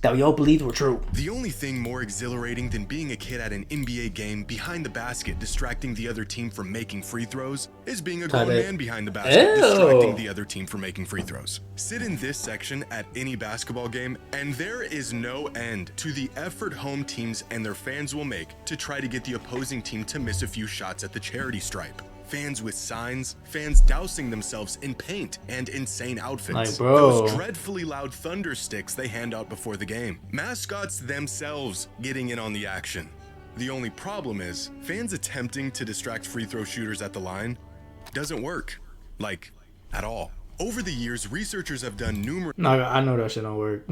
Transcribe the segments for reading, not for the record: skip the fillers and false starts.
that we all believed were true. The only thing more exhilarating than being a kid at an NBA game behind the basket distracting the other team from making free throws is being a grown man behind the basket distracting the other team from making free throws. Sit in this section at any basketball game and there is no end to the effort home teams and their fans will make to try to get the opposing team to miss a few shots at the charity stripe. Fans with signs, fans dousing themselves in paint and insane outfits. Those dreadfully loud thunder sticks they hand out before the game. Mascots themselves getting in on the action. The only problem is, fans attempting to distract free throw shooters at the line doesn't work. Like, at all. Over the years, researchers have done numerous... No, I know that shit don't work.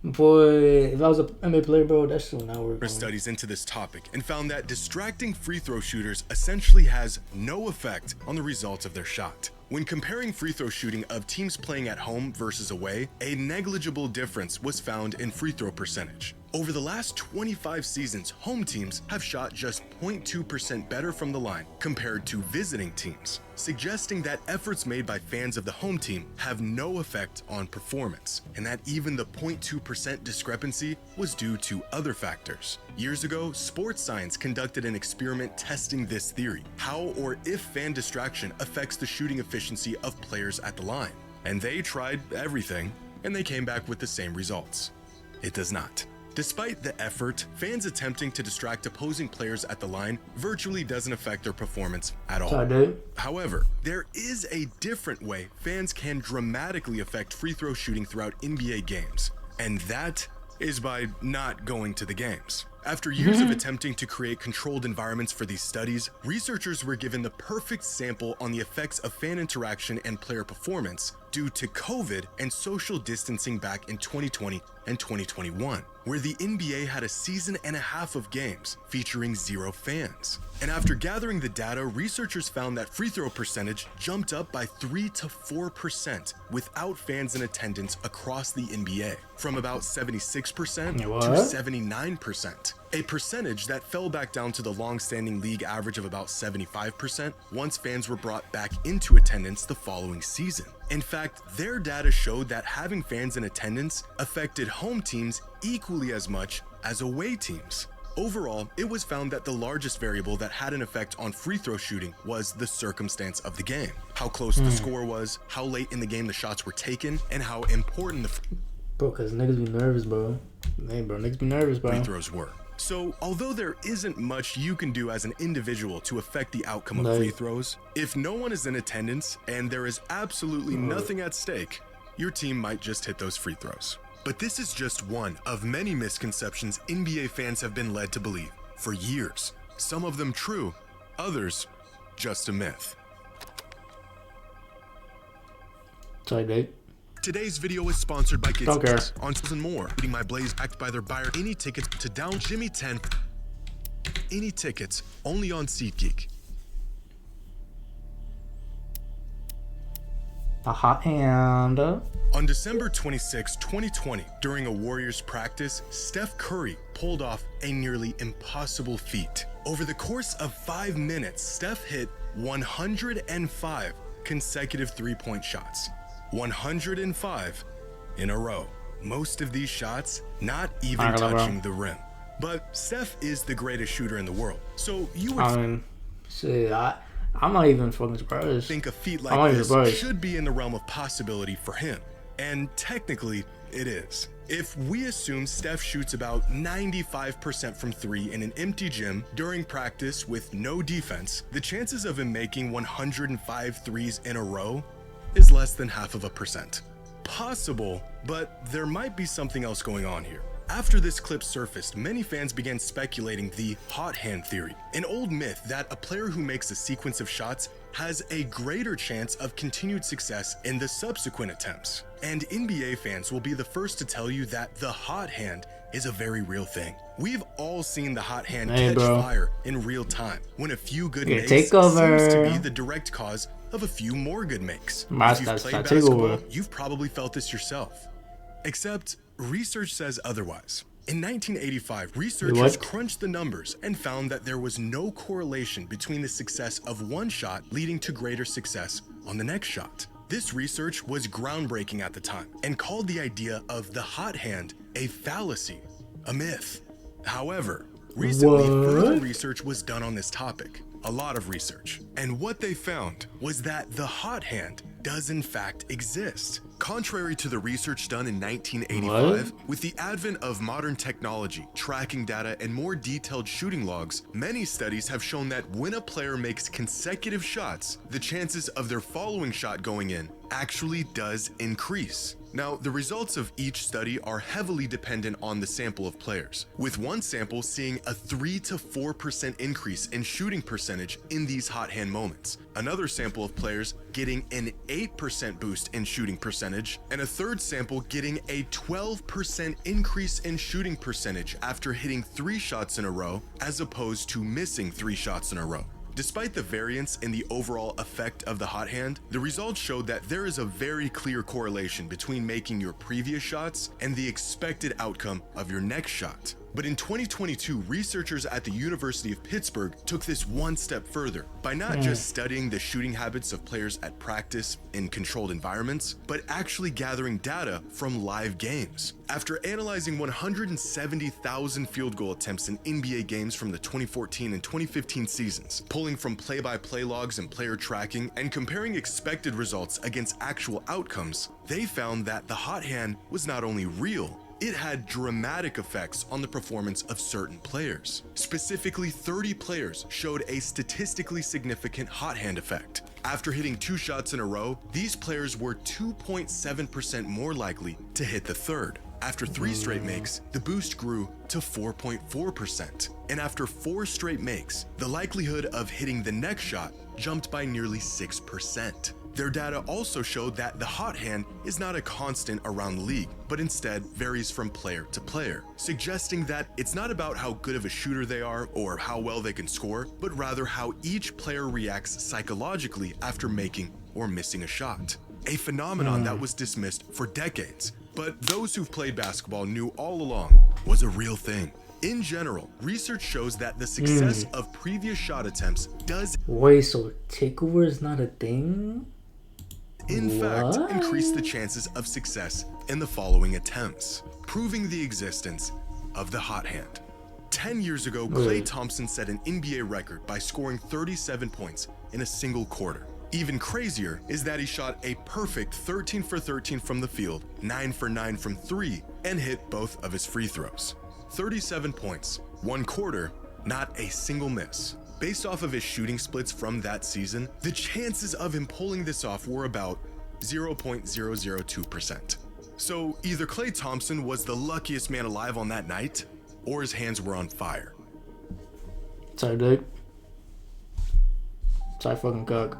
Boy, if I was an NBA player, bro, that shit would not work. ...studies into this topic and found that distracting free throw shooters essentially has no effect on the results of their shot. When comparing free throw shooting of teams playing at home versus away, a negligible difference was found in free throw percentage. Over the last 25 seasons, home teams have shot just 0.2% better from the line compared to visiting teams, suggesting that efforts made by fans of the home team have no effect on performance, and that even the 0.2% discrepancy was due to other factors. Years ago, Sports Science conducted an experiment testing this theory, how or if fan distraction affects the shooting efficiency of players at the line. And they tried everything, and they came back with the same results. It does not. Despite the effort, fans attempting to distract opposing players at the line virtually doesn't affect their performance at all. However, there is a different way fans can dramatically affect free throw shooting throughout NBA games, and that is by not going to the games. After years of attempting to create controlled environments for these studies, researchers were given the perfect sample on the effects of fan interaction and player performance due to COVID and social distancing back in 2020 and 2021, where the NBA had a season and a half of games featuring 0 fans. And after gathering the data, researchers found that free throw percentage jumped up by 3 to 4% without fans in attendance across the NBA, from about 76% to 79%. A percentage that fell back down to the long-standing league average of about 75% once fans were brought back into attendance the following season. In fact, their data showed that having fans in attendance affected home teams equally as much as away teams. Overall, it was found that the largest variable that had an effect on free throw shooting was the circumstance of the game. How close the score was, how late in the game the shots were taken, and how important the bro, cause niggas be nervous, bro. Hey, bro, niggas be nervous, bro. Free throws were. So, although there isn't much you can do as an individual to affect the outcome of free throws, if no one is in attendance and there is absolutely nothing at stake, your team might just hit those free throws. But this is just one of many misconceptions NBA fans have been led to believe for years. Some of them true, others just a myth. Sorry, Dave. Today's video is sponsored by Kids Tickets on and more. Beating my Blaze backed by their buyer. Any tickets to down Jimmy 10. Any tickets only on SeatGeek. A hot hand. On December 26, 2020, during a Warriors practice, Steph Curry pulled off a nearly impossible feat. Over the course of 5 minutes, Steph hit 105 consecutive three-point shots. 105 in a row. Most of these shots not even touching the rim. But Steph is the greatest shooter in the world. So you would shit, I'm not even fucking surprised. Think a feat like this should be in the realm of possibility for him. And technically, it is. If we assume Steph shoots about 95% from 3 in an empty gym during practice with no defense, the chances of him making 105 threes in a row is less than 0.5%. Possible, but there might be something else going on here. After this clip surfaced, many fans began speculating the hot hand theory, an old myth that a player who makes a sequence of shots has a greater chance of continued success in the subsequent attempts. And NBA fans will be the first to tell you that the hot hand is a very real thing. We've all seen the hot hand catch fire in real time, when a few good makes seems to be the direct cause of a few more good makes. If you've played basketball, you've probably felt this yourself. Except, research says otherwise. In 1985, researchers crunched the numbers and found that there was no correlation between the success of one shot leading to greater success on the next shot. This research was groundbreaking at the time and called the idea of the hot hand a fallacy, a myth. However, recently further research was done on this topic, a lot of research, and what they found was that the hot hand does in fact exist. Contrary to the research done in 1985, with the advent of modern technology, tracking data, and more detailed shooting logs, many studies have shown that when a player makes consecutive shots, the chances of their following shot going in actually does increase. Now, the results of each study are heavily dependent on the sample of players, with one sample seeing a 3 to 4% increase in shooting percentage in these hot hand moments, another sample of players getting an 8% boost in shooting percentage, and a third sample getting a 12% increase in shooting percentage after hitting 3 shots in a row as opposed to missing 3 shots in a row. Despite the variance in the overall effect of the hot hand, the results showed that there is a very clear correlation between making your previous shots and the expected outcome of your next shot. But in 2022, researchers at the University of Pittsburgh took this one step further by not just studying the shooting habits of players at practice in controlled environments, but actually gathering data from live games. After analyzing 170,000 field goal attempts in NBA games from the 2014 and 2015 seasons, pulling from play-by-play logs and player tracking, and comparing expected results against actual outcomes, they found that the hot hand was not only real, it had dramatic effects on the performance of certain players. Specifically, 30 players showed a statistically significant hot hand effect. After hitting 2 shots in a row, these players were 2.7% more likely to hit the third. After 3 straight makes, the boost grew to 4.4%. And after 4 straight makes, the likelihood of hitting the next shot jumped by nearly 6%. Their data also showed that the hot hand is not a constant around the league, but instead varies from player to player, suggesting that it's not about how good of a shooter they are or how well they can score, but rather how each player reacts psychologically after making or missing a shot. A phenomenon that was dismissed for decades, but those who've played basketball knew all along was a real thing. In general, research shows that the success of previous shot attempts does Wait, so takeover is not a thing? in fact increase the chances of success in the following attempts, proving the existence of the hot hand. 10 years ago, Klay Thompson set an NBA record by scoring 37 points in a single quarter. Even crazier is that he shot a perfect 13 for 13 from the field, 9 for 9 from 3, and hit both of his free throws. 37 points, 1 quarter, not a single miss. Based off of his shooting splits from that season, the chances of him pulling this off were about 0.002%. So either Klay Thompson was the luckiest man alive on that night, or his hands were on fire. Sorry, dude. Sorry, fucking cook.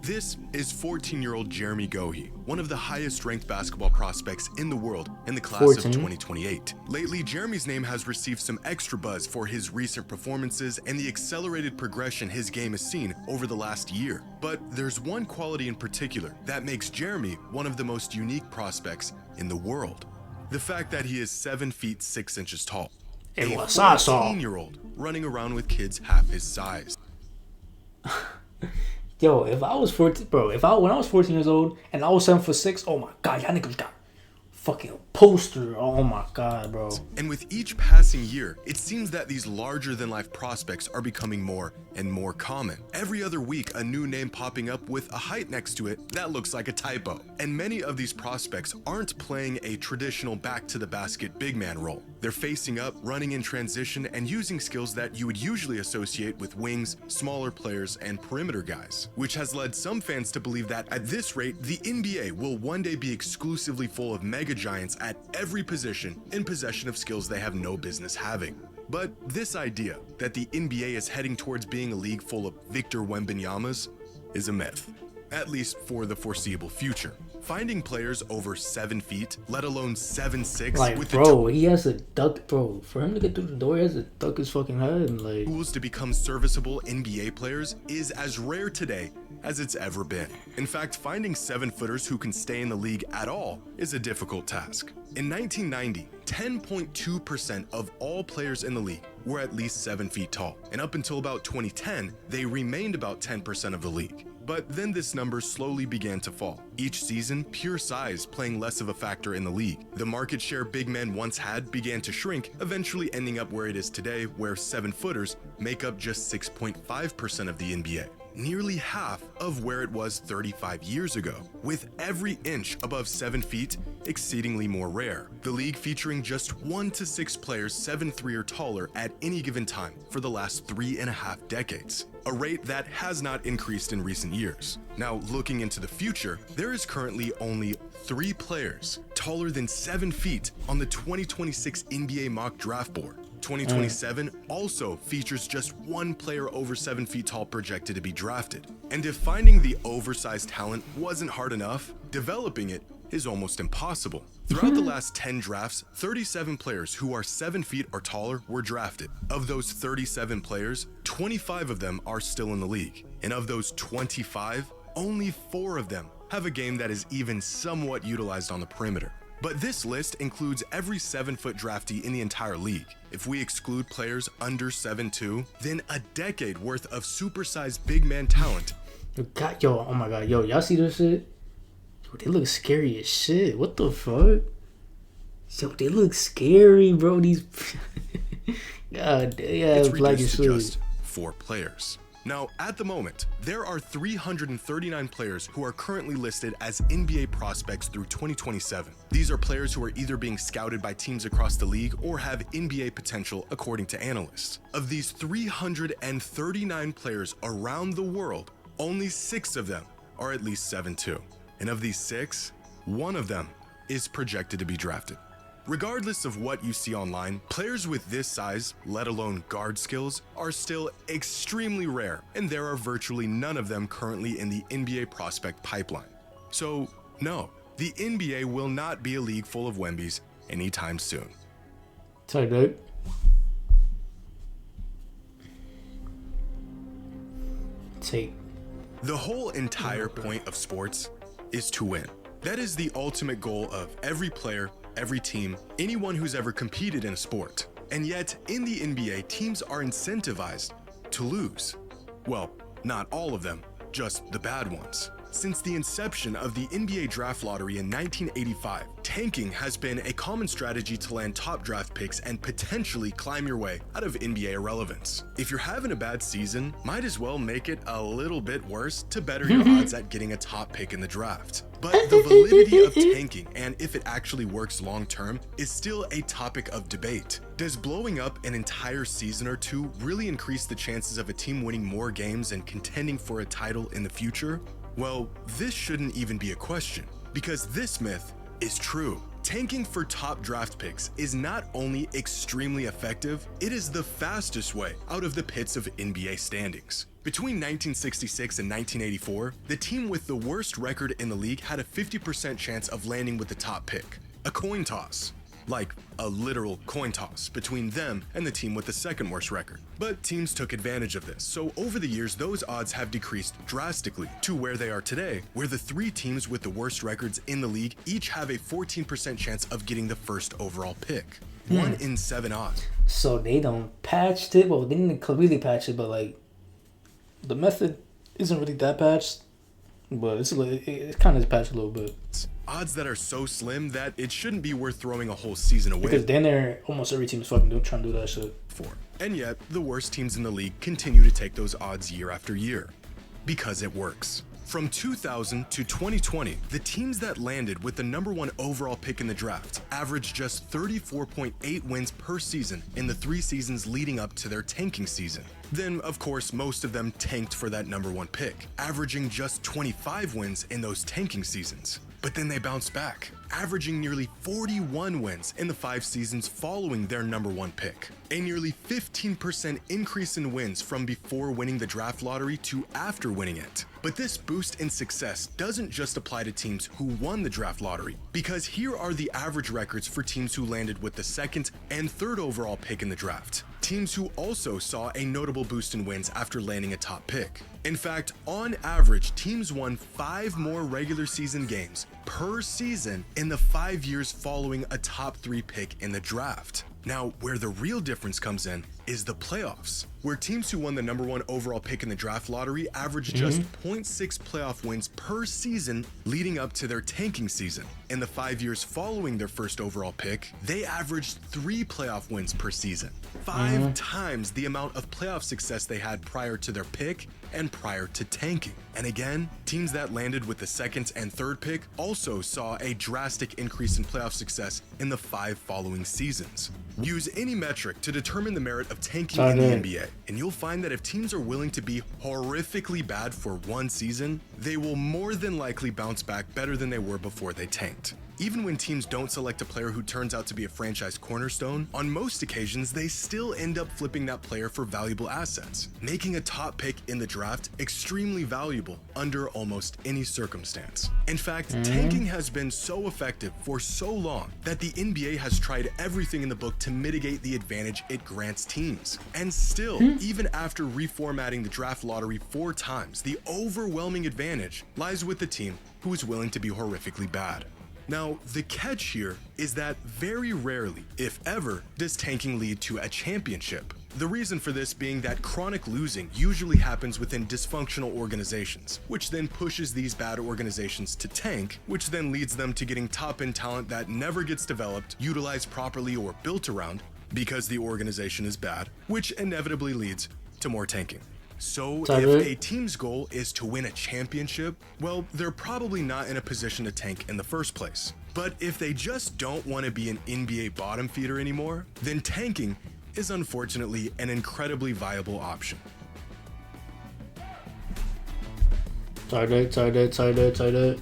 This is 14-year-old Jeremy Gohey, one of the highest-ranked basketball prospects in the world in the class of 2028. Lately, Jeremy's name has received some extra buzz for his recent performances and the accelerated progression his game has seen over the last year. But there's one quality in particular that makes Jeremy one of the most unique prospects in the world. The fact that he is 7 feet 6 inches tall. A 14-year-old running around with kids half his size. Yo, if I was 14, bro, when I was 14 years old and I was 7'6", oh my god, y'all niggas got fucking poster. Oh my god, bro. And with each passing year, it seems that these larger than life prospects are becoming more and more common. Every other week, a new name popping up with a height next to it that looks like a typo. And many of these prospects aren't playing a traditional back to the basket big man role. They're facing up, running in transition, and using skills that you would usually associate with wings, smaller players, and perimeter guys, which has led some fans to believe that at this rate, the NBA will one day be exclusively full of mega giants at every position in possession of skills they have no business having. But this idea that the NBA is heading towards being a league full of Victor Wembanyamas is a myth, at least for the foreseeable future. Finding players over 7 feet, let alone 7'6", like, with bro, he has to duck, bro. For him to get through the door, he has to duck his fucking head and like. Tools to become serviceable NBA players is as rare today as it's ever been. In fact, finding 7-footers who can stay in the league at all is a difficult task. In 1990, 10.2% of all players in the league were at least 7 feet tall, and up until about 2010, they remained about 10% of the league. But then this number slowly began to fall. Each season, pure size playing less of a factor in the league. The market share big men once had began to shrink, eventually ending up where it is today, where 7-footers make up just 6.5% of the NBA. Nearly half of where it was 35 years ago, with every inch above 7 feet exceedingly more rare. The league featuring just 1 to 6 players 7'3" or taller at any given time for the last 3.5 decades, a rate that has not increased in recent years. Now, looking into the future, there is currently only 3 players taller than 7 feet on the 2026 NBA mock draft board. 2027 also features just 1 player over 7 feet tall projected to be drafted. And if finding the oversized talent wasn't hard enough, developing it is almost impossible. Throughout the last 10 drafts, 37 players who are 7 feet or taller were drafted. Of those 37 players, 25 of them are still in the league. And of those 25, only 4 of them have a game that is even somewhat utilized on the perimeter. But this list includes every 7-foot draftee in the entire league. If we exclude players under 7'2", then a decade worth of supersized big man talent. Yo, oh my god, yo, y'all see this shit? Yo, they look scary as shit. What the fuck? Yo, they look scary, bro. These God damn, It's reduced to shit. just 4 players. Now, at the moment, there are 339 players who are currently listed as NBA prospects through 2027. These are players who are either being scouted by teams across the league or have NBA potential, according to analysts. Of these 339 players around the world, only 6 of them are at least 7'2". And of these 6, 1 of them is projected to be drafted. Regardless of what you see online, players with this size, let alone guard skills, are still extremely rare, and there are virtually none of them currently in the NBA prospect pipeline. So, no, the NBA will not be a league full of Wembys anytime soon. Sorry, dude. Take. The whole entire point of sports is to win. That is the ultimate goal of every player, every team, anyone who's ever competed in a sport. And yet, in the NBA, teams are incentivized to lose. Well, not all of them, just the bad ones. Since the inception of the NBA draft lottery in 1985, tanking has been a common strategy to land top draft picks and potentially climb your way out of NBA irrelevance. If you're having a bad season, might as well make it a little bit worse to better your odds at getting a top pick in the draft. But the validity of tanking and if it actually works long term is still a topic of debate. Does blowing up an entire season or two really increase the chances of a team winning more games and contending for a title in the future? Well, this shouldn't even be a question, because this myth is true. Tanking for top draft picks is not only extremely effective, it is the fastest way out of the pits of NBA standings. Between 1966 and 1984, the team with the worst record in the league had a 50% chance of landing with the top pick. A coin toss. Like a literal coin toss between them and the team with the second worst record. But teams took advantage of this, so over the years those odds have decreased drastically to where they are today, where the 3 teams with the worst records in the league each have a 14% chance of getting the first overall pick. 1 in 7 odds. So they don't patched it. Well, they didn't completely patch it, but like the method isn't really that patched. But it kind of patched a little bit. Odds that are so slim that it shouldn't be worth throwing a whole season away. Because then almost every team's fucking trying to do that shit. And yet, the worst teams in the league continue to take those odds year after year. Because it works. From 2000 to 2020, the teams that landed with the #1 overall pick in the draft averaged just 34.8 wins per season in the 3 seasons leading up to their tanking season. Then, of course, most of them tanked for that #1 pick, averaging just 25 wins in those tanking seasons. But then they bounced back, averaging nearly 41 wins in the 5 seasons following their #1 pick. A nearly 15% increase in wins from before winning the draft lottery to after winning it. But this boost in success doesn't just apply to teams who won the draft lottery, because here are the average records for teams who landed with the 2nd and 3rd overall pick in the draft. Teams who also saw a notable boost in wins after landing a top pick. In fact, on average, teams won 5 more regular season games per season in the 5 years following a top 3 pick in the draft. Now, where the real difference comes in is the playoffs, where teams who won the number 1 overall pick in the draft lottery averaged just 0.6 playoff wins per season leading up to their tanking season. In the 5 years following their first overall pick, they averaged 3 playoff wins per season, 5 times the amount of playoff success they had prior to their pick and prior to tanking. And again, teams that landed with the second and third pick also saw a drastic increase in playoff success in the 5 following seasons. Use any metric to determine the merit of tanking in the NBA, and you'll find that if teams are willing to be horrifically bad for one season, they will more than likely bounce back better than they were before they tanked. Even when teams don't select a player who turns out to be a franchise cornerstone, on most occasions they still end up flipping that player for valuable assets, making a top pick in the draft extremely valuable under almost any circumstance. In fact, tanking has been so effective for so long that the NBA has tried everything in the book to mitigate the advantage it grants teams. And still, even after reformatting the draft lottery 4 times, the overwhelming advantage lies with the team who is willing to be horrifically bad. Now, the catch here is that very rarely, if ever, does tanking lead to a championship. The reason for this being that chronic losing usually happens within dysfunctional organizations, which then pushes these bad organizations to tank, which then leads them to getting top-end talent that never gets developed, utilized properly, or built around because the organization is bad, which inevitably leads to more tanking. So if a team's goal is to win a championship, well, they're probably not in a position to tank in the first place. But if they just don't want to be an NBA bottom feeder anymore, then tanking is unfortunately an incredibly viable option. Tight it.